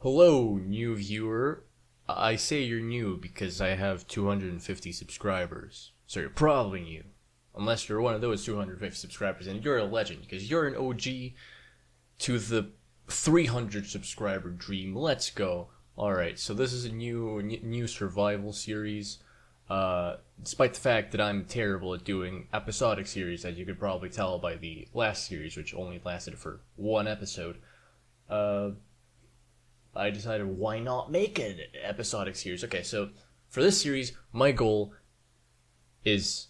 Hello, new viewer. I say you're new because I have 250 subscribers. So you're probably new. Unless you're one of those 250 subscribers and you're a legend because you're an OG to the 300 subscriber dream. Let's go. Alright, so this is a new survival series. Despite the fact that I'm terrible at doing episodic series, as you could probably tell by the last series, which only lasted for one episode. I decided why not make an episodic series. Okay, so for this series, my goal is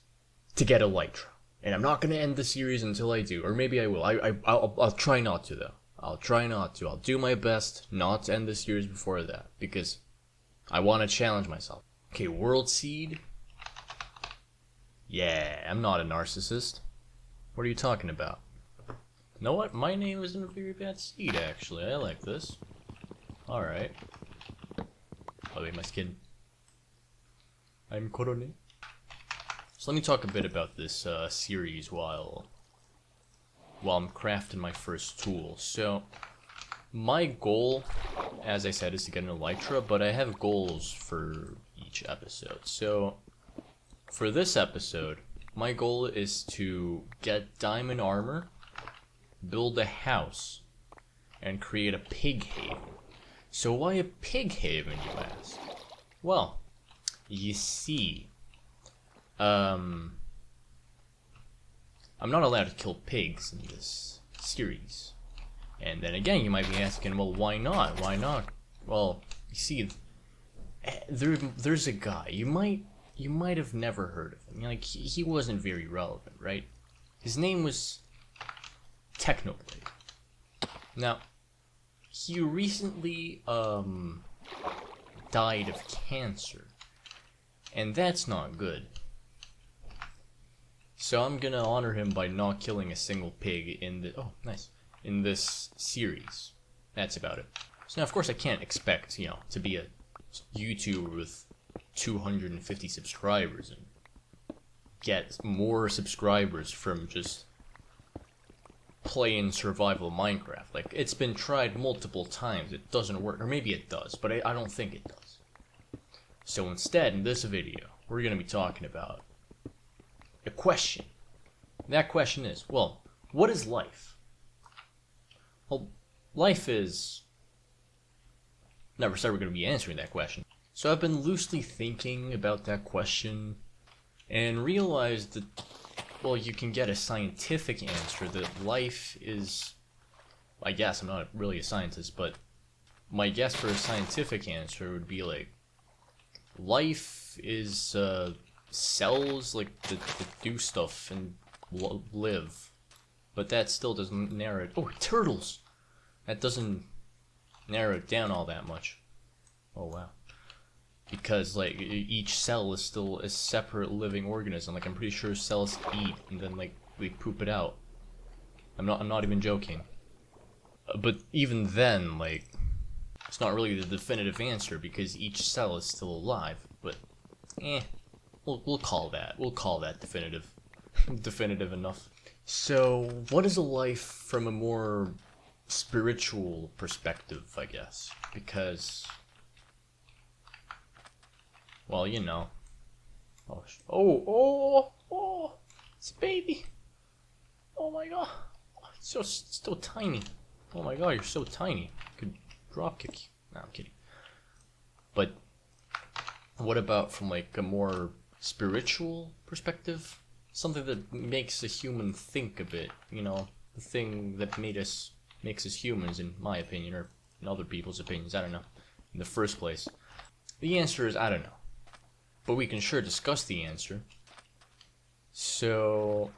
to get elytra, and I'm not gonna end the series until I do, or maybe I will. I'll try not to though. I'll try not to. I'll do my best not to end the series before that because I want to challenge myself. Okay, world seed. Yeah, I'm not a narcissist. What are you talking about? You know what? My name isn't a very bad seed actually. I like this. Alright. Oh wait, my skin. I'm Korone. So let me talk a bit about this series while I'm crafting my first tool. So, my goal, as I said, is to get an elytra, but I have goals for each episode. So, for this episode, my goal is to get diamond armor, build a house, and create a pig haven. So why a pig haven, you ask? Well, you see, I'm not allowed to kill pigs in this series. And then again, you might be asking, well, why not? Why not? Well, you see, there's a guy, you might have never heard of him. Like, he wasn't very relevant, right? His name was Technoblade. Now, he recently, died of cancer. And that's not good. So I'm gonna honor him by not killing a single pig in the, oh, nice, in this series. That's about it. So now, of course, I can't expect, to be a YouTuber with 250 subscribers and get more subscribers from just playing survival Minecraft. Like, it's been tried multiple times. It doesn't work. Or maybe it does, but I don't think it does. So instead, in this video, we're going to be talking about a question. That question is, well, what is life? Well, life is... Never said we're going to be answering that question. So I've been loosely thinking about that question and realized that, well, you can get a scientific answer that life is, I guess, I'm not really a scientist, but my guess for a scientific answer would be like, life is cells like that do stuff and live, but that still doesn't narrow it. Oh, turtles! That doesn't narrow it down all that much. Oh wow. Because, like, each cell is still a separate living organism. Like, I'm pretty sure cells eat and then, like, we poop it out. I'm not even joking. But even then, like, it's not really the definitive answer because each cell is still alive. But, we'll call that. We'll call that definitive. Definitive enough. So, what is a life from a more spiritual perspective, I guess? Because... well, you know. Oh, it's a baby. Oh my god. It's so tiny. Oh my god, you're so tiny. I could drop kick you. No, I'm kidding. But what about from like a more spiritual perspective? Something that makes a human think a bit, the thing that makes us humans, in my opinion, or in other people's opinions, I don't know, in the first place. The answer is, I don't know. But we can sure discuss the answer. So,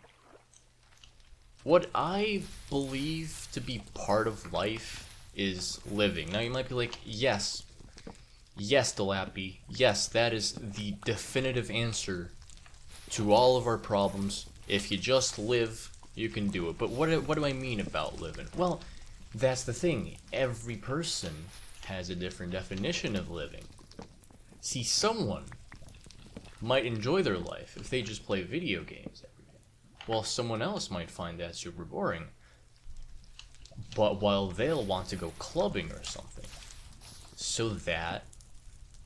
what I believe to be part of life is living. Now you might be like, yes, Dulappy, yes, that is the definitive answer to all of our problems. If you just live, you can do it. But what do I mean about living? Well, that's the thing. Every person has a different definition of living. See, someone might enjoy their life if they just play video games every day, while someone else might find that super boring. But while they'll want to go clubbing or something, So that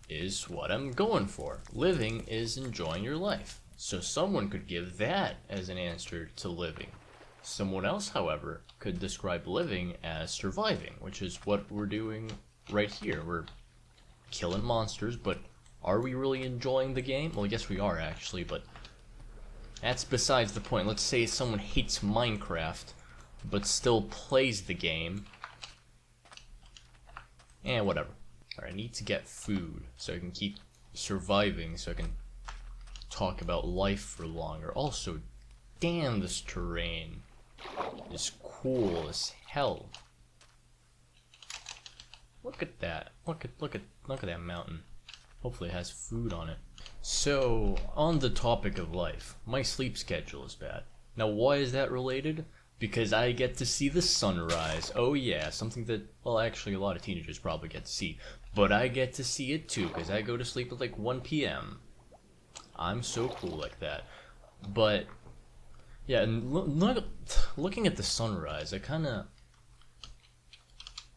is what I'm going for. Living is enjoying your life. So someone could give that as an answer to living. Someone else, however, could describe living as surviving, which is what we're doing right here. We're killing monsters, but are we really enjoying the game? Well, yes we are actually, but that's besides the point. Let's say someone hates Minecraft, but still plays the game. Whatever. Alright, I need to get food so I can keep surviving, so I can talk about life for longer. Also, damn, this terrain is cool as hell. Look at that. Look at that mountain. Hopefully it has food on it. So, on the topic of life, my sleep schedule is bad. Now, why is that related? Because I get to see the sunrise. Oh yeah, something that, well, actually a lot of teenagers probably get to see. But I get to see it too, because I go to sleep at like 1 p.m. I'm so cool like that. But, yeah, and looking at the sunrise, I kind of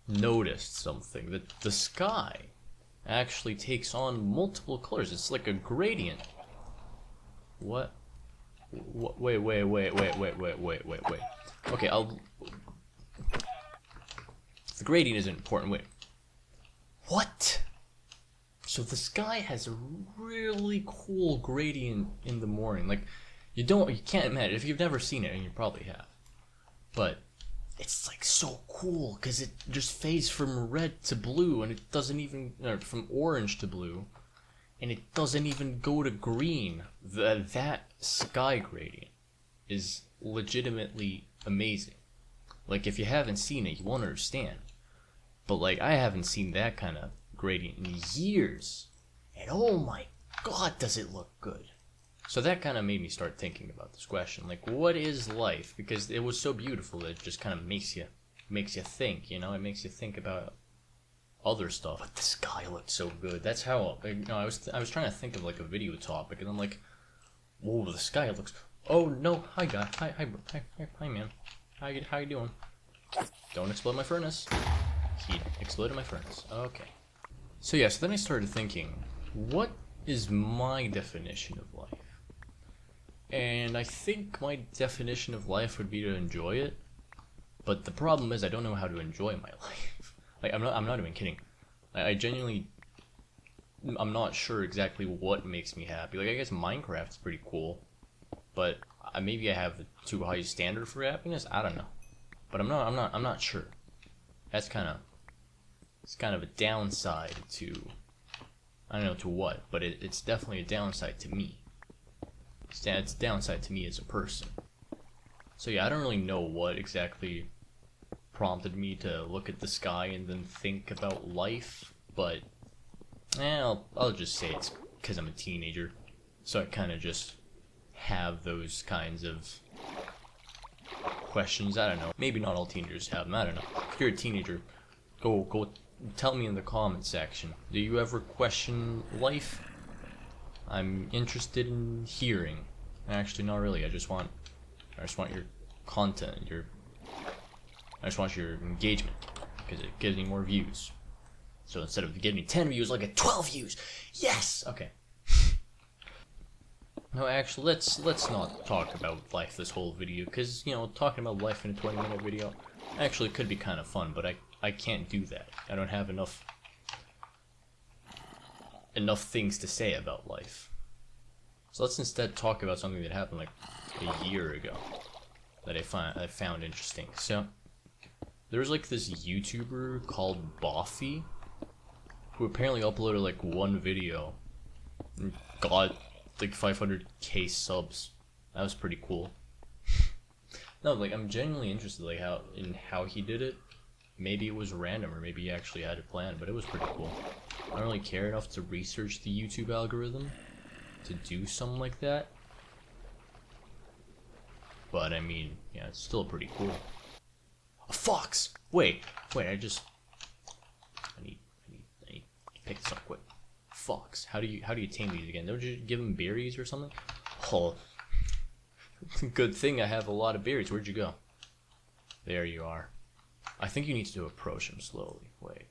noticed something. That the sky actually takes on multiple colors. It's like a gradient. What? Wait. Okay, the gradient isn't important. Wait. What? So the sky has a really cool gradient in the morning. Like, you can't imagine. If you've never seen it, and you probably have. But it's like so cool because it just fades from red to blue, and it doesn't even, or from orange to blue, and it doesn't even go to green. That sky gradient is legitimately amazing. Like, if you haven't seen it, you won't understand. But like, I haven't seen that kind of gradient in years, and oh my god, does it look good. So that kind of made me start thinking about this question, like, what is life? Because it was so beautiful that it just kind of makes you think, you know. It makes you think about other stuff. But the sky looked so good. That's how, you know, I was trying to think of like a video topic, and I'm like, whoa, the sky looks. Oh no, hi guy, hi man, how you doing? Don't explode my furnace. He exploded my furnace. Okay. So yeah, so then I started thinking, what is my definition of life? And I think my definition of life would be to enjoy it. But the problem is I don't know how to enjoy my life. Like, I'm not even kidding. I genuinely, I'm not sure exactly what makes me happy. Like, I guess Minecraft's pretty cool, but maybe I have too high standard for happiness. I don't know, but I'm not sure. That's it's kind of a downside to, I don't know to what, but it's definitely a downside to me. It's a downside to me as a person. So yeah, I don't really know what exactly prompted me to look at the sky and then think about life, but I'll just say it's because I'm a teenager, so I kind of just have those kinds of questions. I don't know. Maybe not all teenagers have them. I don't know. If you're a teenager, go tell me in the comment section. Do you ever question life? I'm interested in hearing. Actually, not really. I just want your content. I just want your engagement, because it gives me more views. So instead of giving me 10 views, I'll get 12 views. Yes. Okay. No, actually, let's not talk about life this whole video, because, you know, talking about life in a 20-minute video actually could be kind of fun, but I can't do that. I don't have enough things to say about life. So let's instead talk about something that happened like a year ago that I found interesting. So there was like this YouTuber called Boffy who apparently uploaded like one video and got like 500k subs. That was pretty cool. No, like, I'm genuinely interested like how he did it. Maybe it was random, or maybe he actually had it planned, but it was pretty cool. I don't really care enough to research the YouTube algorithm to do something like that. But I mean, yeah, it's still pretty cool. A fox! Wait, I need to pick this up quick. Fox. How do you tame these again? Don't you give them berries or something? Oh, good thing I have a lot of berries. Where'd you go? There you are. I think you need to approach him slowly. Wait.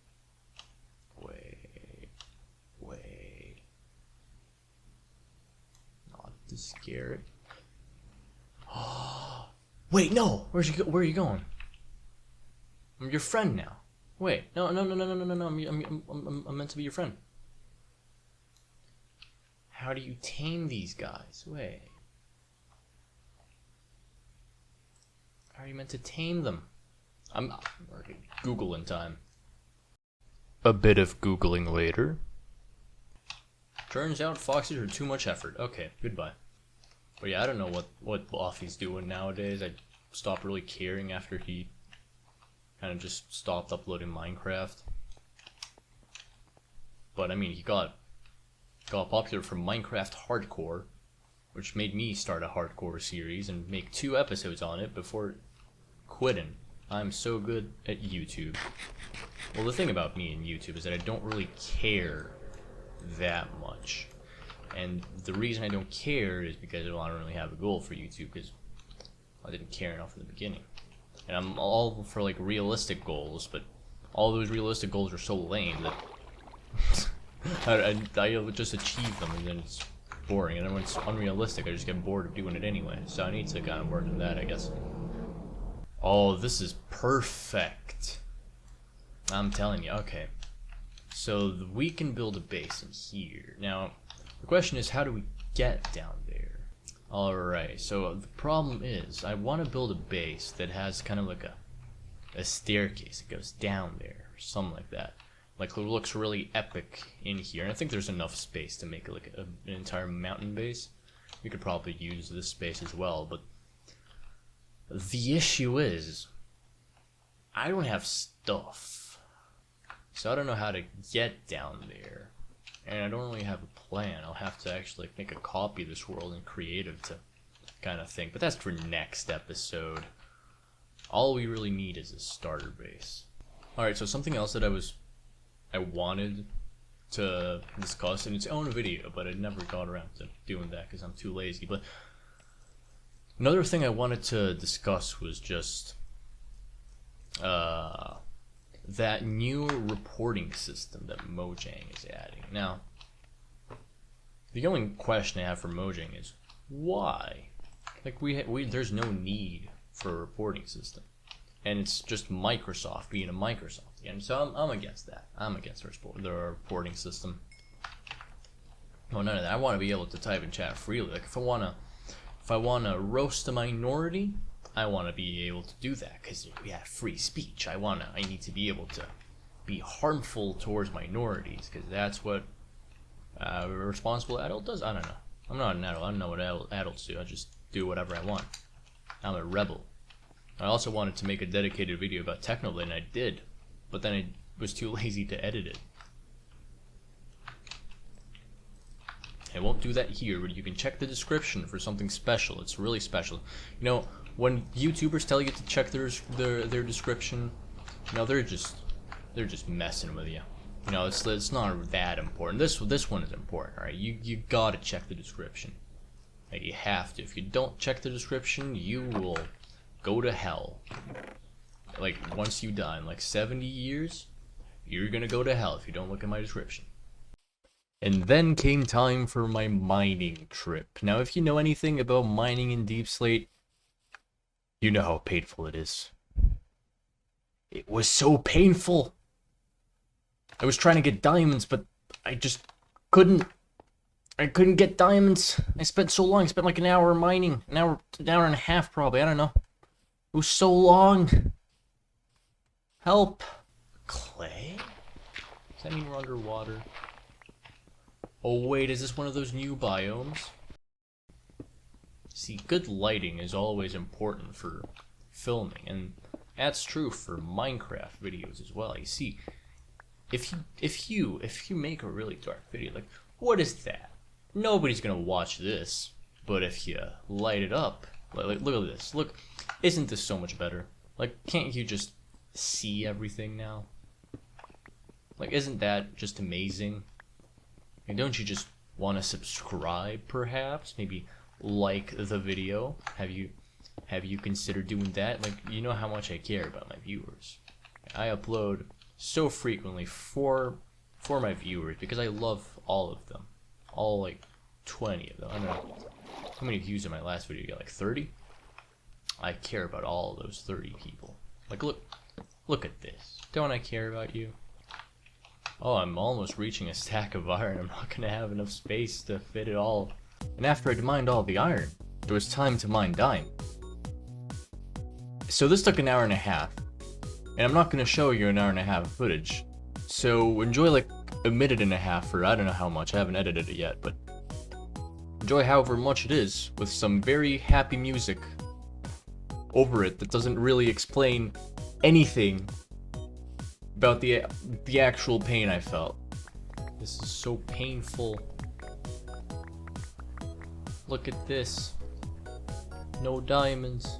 to scare it. Wait, no! Where are you going? I'm your friend now. Wait, no. I'm meant to be your friend. How do you tame these guys? Wait. How are you meant to tame them? I'm Googling time. A bit of Googling later. Turns out foxes are too much effort. Okay, goodbye. But yeah, I don't know what Buffy's doing nowadays. I stopped really caring after he kind of just stopped uploading Minecraft. But I mean, he got popular from Minecraft Hardcore, which made me start a hardcore series and make 2 episodes on it before quitting. I'm so good at YouTube. Well, the thing about me and YouTube is that I don't really care that much. And the reason I don't care is because I don't really have a goal for YouTube, because I didn't care enough in the beginning. And I'm all for like realistic goals, but all those realistic goals are so lame that I just achieve them and then it's boring. And then when it's unrealistic, I just get bored of doing it anyway. So I need to kind of work on that, I guess. Oh, this is perfect. I'm telling you, okay. So we can build a base in here. Now, the question is, how do we get down there? Alright, so the problem is, I want to build a base that has kind of like a staircase that goes down there, or something like that. Like, it looks really epic in here, and I think there's enough space to make like an entire mountain base. We could probably use this space as well, but the issue is, I don't have stuff. So I don't know how to get down there. And I don't really have a plan. I'll have to actually make a copy of this world in creative to kind of think. But that's for next episode. All we really need is a starter base. Alright, so something else that I wanted to discuss in its own video, but I never got around to doing that because I'm too lazy. But another thing I wanted to discuss was just that new reporting system that Mojang is adding. Now, the only question I have for Mojang is why? Like there's no need for a reporting system, and it's just Microsoft being a Microsoft. And so I'm against that. I'm against the reporting system. Well, none of that. I want to be able to type and chat freely. Like if I wanna roast a minority, I want to be able to do that because we have free speech. I need to be able to be harmful towards minorities because that's what a responsible adult does. I don't know. I'm not an adult. I don't know what adults do. I just do whatever I want. I'm a rebel. I also wanted to make a dedicated video about Technoblade, and I did, but then I was too lazy to edit it. I won't do that here, but you can check the description for something special. It's really special. You know, when YouTubers tell you to check their description, you know, they're just messing with you. You know, it's not that important. This one is important, all right? You gotta check the description. Like, you have to. If you don't check the description, you will go to hell. Like, once you die in like 70 years, you're gonna go to hell if you don't look at my description. And then came time for my mining trip. Now, if you know anything about mining in Deep Slate, you know how painful it is. It was so painful. I was trying to get diamonds, but I just couldn't. I couldn't get diamonds. I spent so long. I spent like an hour mining. An hour and a half, probably. I don't know. It was so long. Help. Clay? Does that mean we're underwater? Oh wait, is this one of those new biomes? See, good lighting is always important for filming, and that's true for Minecraft videos as well. You see, if you make a really dark video, like, what is that? Nobody's gonna watch this. But if you light it up, like look at this. Look, isn't this so much better? Like, can't you just see everything now? Like, isn't that just amazing? And don't you just want to subscribe, perhaps? Maybe like the video? Have you considered doing that? Like, you know how much I care about my viewers. I upload so frequently for my viewers because I love all of them. All like 20 of them. I don't know. How many views in my last video? You got like 30? I care about all of those 30 people. Like, look at this. Don't I care about you? Oh, I'm almost reaching a stack of iron. I'm not gonna have enough space to fit it all. And after I'd mined all the iron, it was time to mine diamond. So this took an hour and a half. And I'm not gonna show you an hour and a half of footage. So enjoy like a minute and a half, or I don't know how much, I haven't edited it yet, but enjoy however much it is with some very happy music over it that doesn't really explain anything about the actual pain I felt. This is so painful. Look at this. No diamonds.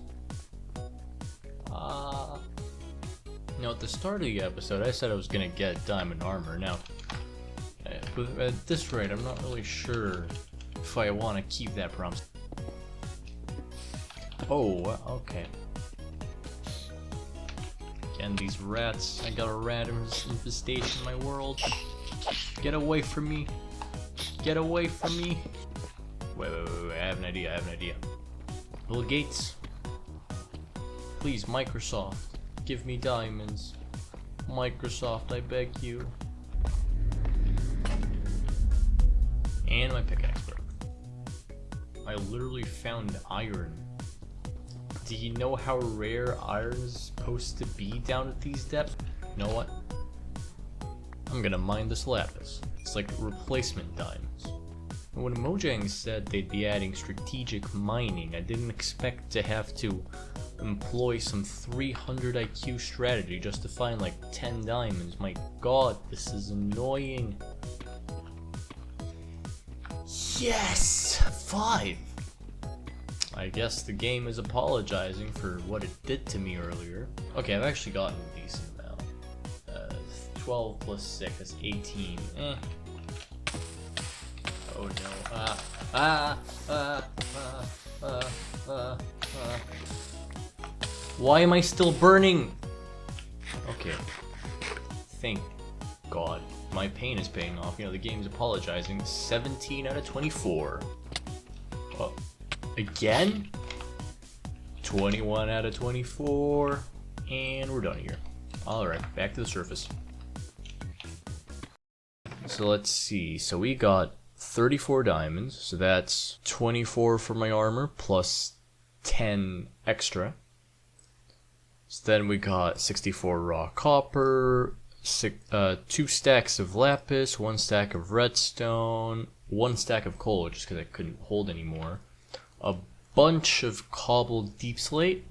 Now at the start of the episode I said I was gonna get diamond armor. Now at this rate I'm not really sure if I want to keep that promise. Oh, okay. Again, these rats. I got a rat infestation in my world. Get away from me. Get away from me. Wait, I have an idea, Bill Gates. Please, Microsoft, give me diamonds. Microsoft, I beg you. And my pickaxe broke. I literally found iron. Do you know how rare iron is supposed to be down at these depths? You know what? I'm gonna mine this lapis. It's like replacement diamonds. And when Mojang said they'd be adding strategic mining, I didn't expect to have to employ some 300 IQ strategy just to find like 10 diamonds. My god, this is annoying. Yes! 5! I guess the game is apologizing for what it did to me earlier. Okay, I've actually gotten a decent amount. 12 plus 6, that's 18. Oh no. Why am I still burning? Okay. Thank God. My pain is paying off. You know, the game's apologizing. 17 out of 24. Oh. Again? 21 out of 24. And we're done here. Alright, back to the surface. So let's see. So we got 34 diamonds. So that's 24 for my armor plus 10 extra. So then we got 64 raw copper, 2 stacks of lapis, 1 stack of redstone, 1 stack of coal just because I couldn't hold anymore. A bunch of cobbled deep slate,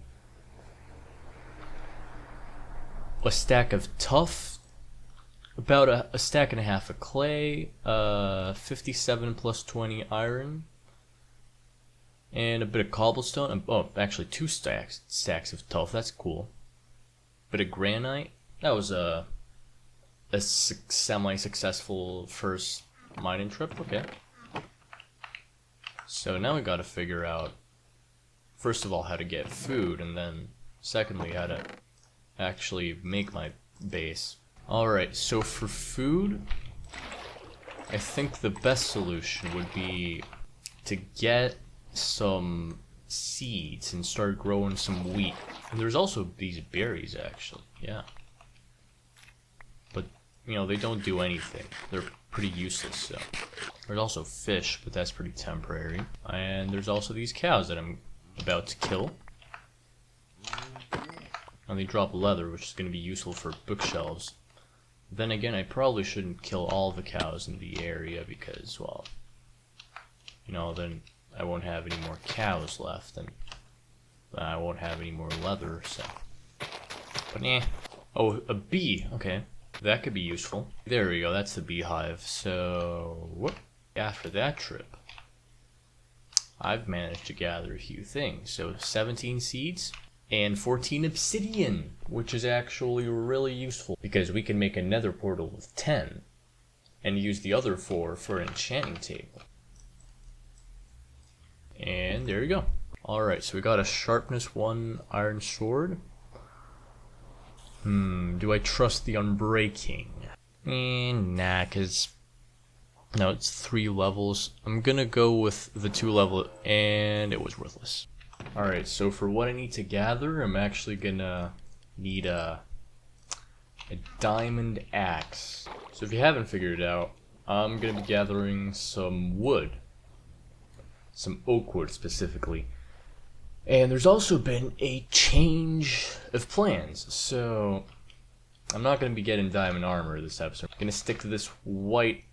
a stack of tuff, about a stack and a half of clay, 57 plus 20 iron, and a bit of cobblestone. And, oh, actually 2 stacks of tuff. That's cool. Bit of granite. That was a semi-successful first mining trip. Okay. So now we gotta figure out, first of all, how to get food, and then secondly, how to actually make my base. Alright, so for food, I think the best solution would be to get some seeds and start growing some wheat. And there's also these berries, actually, yeah. But, you know, they don't do anything. They're pretty useless, so. There's also fish, but that's pretty temporary. And there's also these cows that I'm about to kill. And they drop leather, which is going to be useful for bookshelves. Then again, I probably shouldn't kill all the cows in the area because, well, you know, then I won't have any more cows left, and I won't have any more leather, so. But eh. Oh, a bee, okay. That could be useful. There we go, that's the beehive. So, whoop. After that trip, I've managed to gather a few things. So 17 seeds and 14 obsidian, which is actually really useful because we can make a nether portal with 10 and use the other 4 for an enchanting table. And there you go. Alright, so we got a sharpness 1 iron sword. Do I trust the unbreaking? Nah, because Now it's 3 levels. I'm gonna go with the 2 level, and it was worthless. Alright, so for what I need to gather, I'm actually gonna need a diamond axe. So if you haven't figured it out, I'm gonna be gathering some wood. Some oak wood specifically. And there's also been a change of plans, so I'm not going to be getting diamond armor this episode. I'm going to stick to this white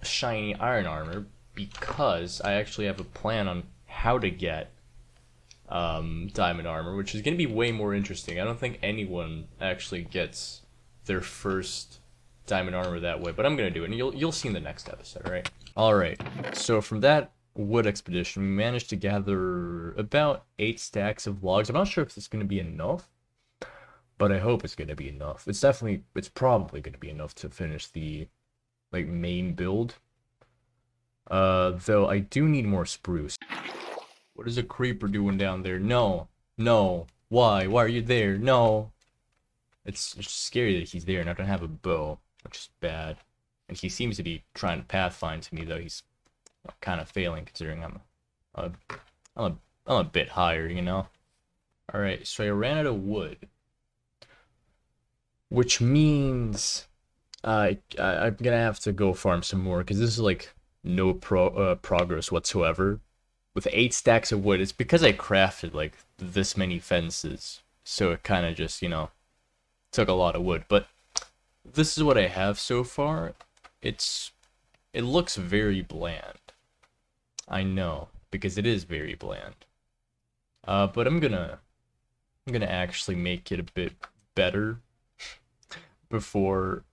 shiny iron armor because I actually have a plan on how to get diamond armor, which is going to be way more interesting. I don't think anyone actually gets their first diamond armor that way, but I'm going to do it, and you'll see in the next episode, right? Alright, so from that wood expedition, we managed to gather about 8 stacks of logs. I'm not sure if it's going to be enough, but I hope it's going to be enough. It's probably going to be enough to finish the main build. Though I do need more spruce. What is a creeper doing down there? No, why are you there? No. It's scary that he's there, and I don't have a bow, which is bad. And he seems to be trying to pathfind to me, though he's kind of failing considering I'm a bit higher, you know. All right, so I ran out of wood, which means I'm gonna have to go farm some more because this is no progress whatsoever. With 8 stacks of wood, it's because I crafted this many fences, so it kind of just took a lot of wood. But this is what I have so far. It looks very bland. I know, because it is very bland. But I'm gonna actually make it a bit better before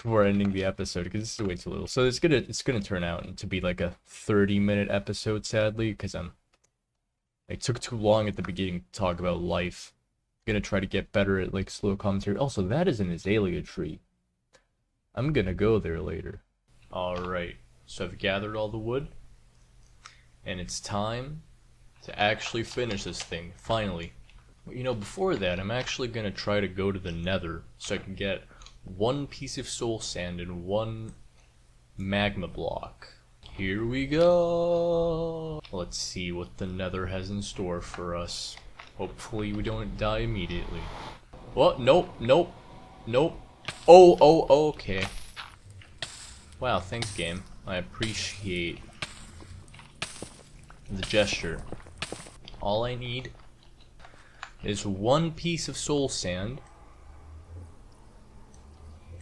ending the episode, because this is way too little. So it's gonna turn out to be like a 30-minute episode, sadly, because I took too long at the beginning to talk about life. I'm gonna try to get better at slow commentary. Also, that is an azalea tree. I'm gonna go there later. Alright, so I've gathered all the wood, and it's time to actually finish this thing, finally. Before that, I'm actually gonna try to go to the nether so I can get 1 piece of soul sand and 1 magma block. Here we go! Let's see what the nether has in store for us. Hopefully we don't die immediately. What? Nope. Oh, okay. Wow, thanks, game. I appreciate the gesture. All I need is 1 piece of soul sand.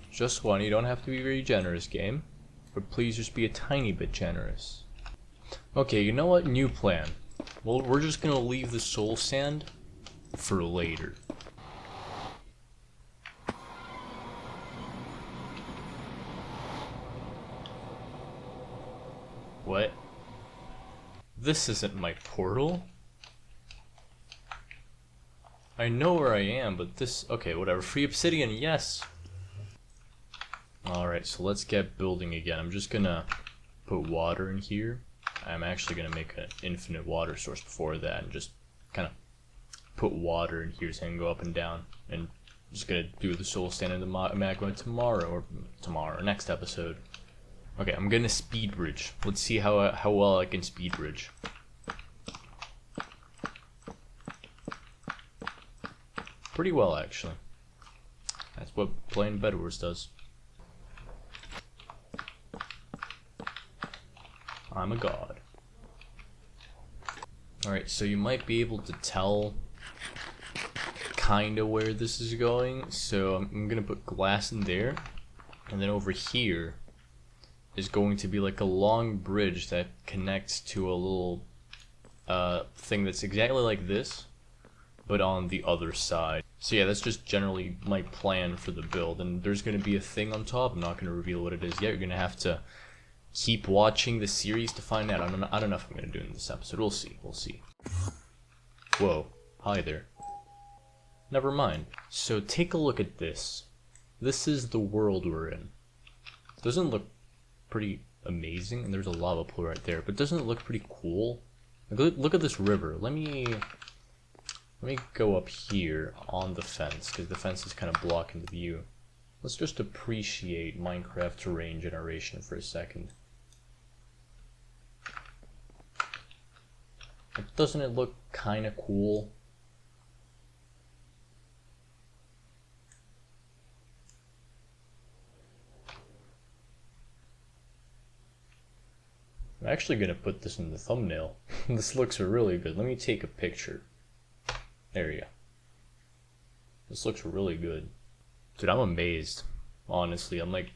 Just 1. You don't have to be very generous, game. But please just be a tiny bit generous. Okay, you know what? New plan. Well, we're just gonna leave the soul sand for later. What? This isn't my portal? I know where I am, but this... Okay, whatever. Free obsidian, yes! Alright, so let's get building again. I'm just gonna put water in here. I'm actually gonna make an infinite water source before that and just kind of put water in here so I can go up and down. And I'm just gonna do the soul stand in the magma tomorrow, or next episode. Okay, I'm gonna speed bridge. Let's see how well I can speed bridge. Pretty well, actually. That's what playing Bed Wars does. I'm a god. Alright, so you might be able to tell kinda where this is going. So I'm gonna put glass in there, and then over here is going to be like a long bridge that connects to a little thing that's exactly like this, but on the other side. So yeah, that's just generally my plan for the build, and there's going to be a thing on top. I'm not going to reveal what it is yet. You're going to have to keep watching the series to find out. I don't know if I'm going to do it in this episode. We'll see. Whoa, hi there. Never mind. So take a look at this. This is the world we're in. Doesn't it look pretty amazing? And there's a lava pool right there, but doesn't it look pretty cool? Look at this river. Let me go up here on the fence, because the fence is kind of blocking the view. Let's just appreciate Minecraft terrain generation for a second. Doesn't it look kind of cool? I'm actually going to put this in the thumbnail. This looks really good. Let me take a picture. There you go. This looks really good. Dude, I'm amazed. Honestly, I'm like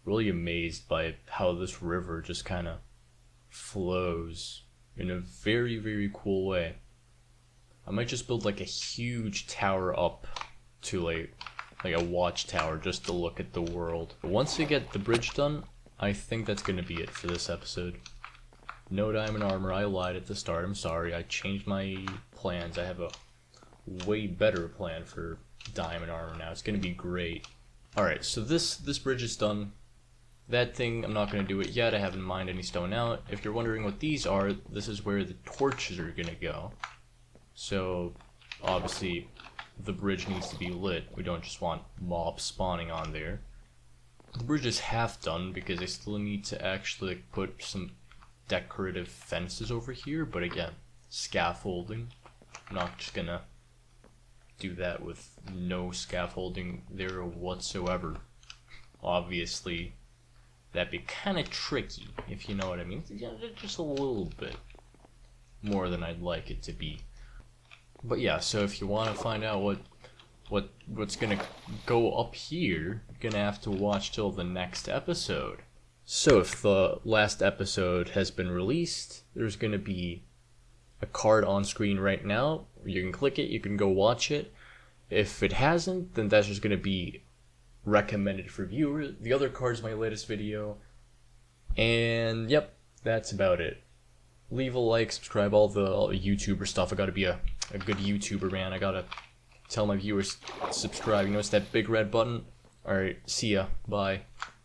really amazed by how this river just kind of flows in a very, very cool way. I might just build like a huge tower up to like a watchtower just to look at the world. But once we get the bridge done, I think that's gonna be it for this episode. No diamond armor, I lied at the start, I'm sorry. I changed my plans. I have a way better plan for diamond armor now. It's gonna be great. Alright, so this bridge is done. That thing, I'm not gonna do it yet. I haven't mined any stone out. If you're wondering what these are, this is where the torches are gonna go. So, obviously, the bridge needs to be lit. We don't just want mobs spawning on there. The bridge is half done because I still need to actually put some decorative fences over here, but again, scaffolding. I'm not just gonna do that with no scaffolding there whatsoever. Obviously, that'd be kind of tricky, if you know what I mean. Just a little bit more than I'd like it to be. But yeah, so if you want to find out what's gonna go up here, you're gonna have to watch till the next episode. So if the last episode has been released, there's gonna be a card on screen right now. You can click it, you can go watch it. If it hasn't, then that's just gonna be recommended for viewers. The other card's my latest video. And yep, that's about it. Leave a like, subscribe, all the YouTuber stuff. I gotta be a good YouTuber, man. I gotta tell my viewers to subscribe. You notice that big red button? Alright, see ya. Bye.